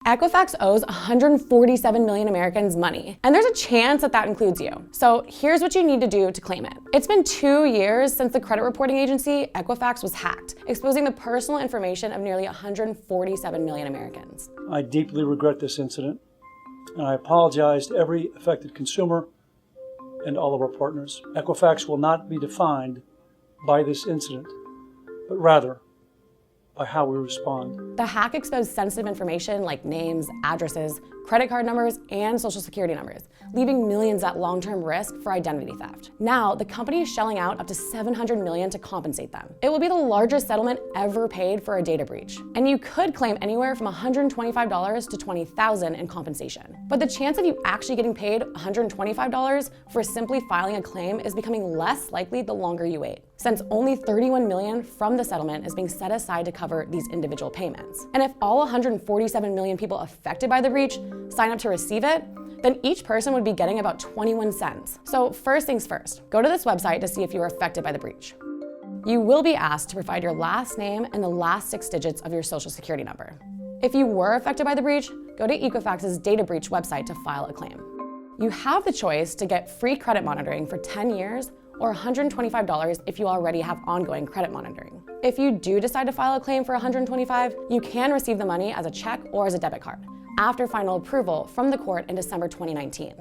Equifax owes 147 million Americans money, and there's a chance that that includes you. So here's what you need to do to claim it. It's been 2 years since the credit reporting agency, Equifax, was hacked, exposing the personal information of nearly 147 million Americans. I deeply regret this incident, and I apologize to every affected consumer and all of our partners. Equifax will not be defined by this incident, but rather by how we respond. The hack exposed sensitive information like names, addresses, credit card numbers, and social security numbers, leaving millions at long-term risk for identity theft. Now, the company is shelling out up to $700 million to compensate them. It will be the largest settlement ever paid for a data breach, and you could claim anywhere from $125 to $20,000 in compensation. But the chance of you actually getting paid $125 for simply filing a claim is becoming less likely the longer you wait, since only $31 million from the settlement is being set aside to cover these individual payments. And if all 147 million people affected by the breach sign up to receive it, then each person would be getting about 21 cents. So first things first, go to this website to see if you were affected by the breach. You will be asked to provide your last name and the last 6 digits of your social security number. If you were affected by the breach, go to Equifax's data breach website to file a claim. You have the choice to get free credit monitoring for 10 years or $125 if you already have ongoing credit monitoring. If you do decide to file a claim for $125, you can receive the money as a check or as a debit card after final approval from the court in December 2019.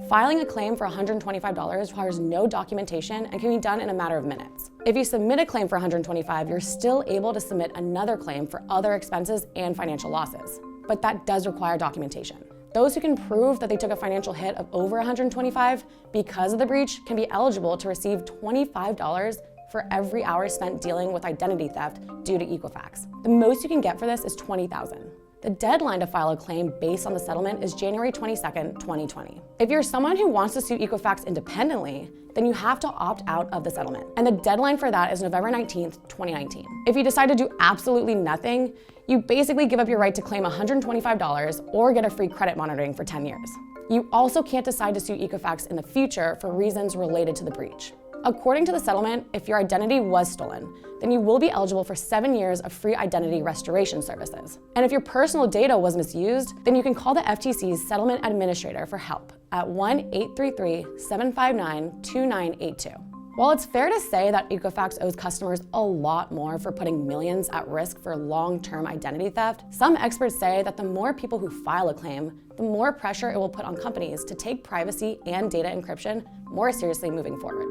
Filing a claim for $125 requires no documentation and can be done in a matter of minutes. If you submit a claim for $125, you're still able to submit another claim for other expenses and financial losses, but that does require documentation. Those who can prove that they took a financial hit of over $125 because of the breach can be eligible to receive $25 for every hour spent dealing with identity theft due to Equifax. The most you can get for this is $20,000. The deadline to file a claim based on the settlement is January 22nd, 2020. If you're someone who wants to sue Equifax independently, then you have to opt out of the settlement. And the deadline for that is November 19th, 2019. If you decide to do absolutely nothing, you basically give up your right to claim $125 or get a free credit monitoring for 10 years. You also can't decide to sue Equifax in the future for reasons related to the breach. According to the settlement, if your identity was stolen, then you will be eligible for 7 years of free identity restoration services. And if your personal data was misused, then you can call the FTC's settlement administrator for help at 1-833-759-2982. While it's fair to say that Equifax owes customers a lot more for putting millions at risk for long-term identity theft, some experts say that the more people who file a claim, the more pressure it will put on companies to take privacy and data encryption more seriously moving forward.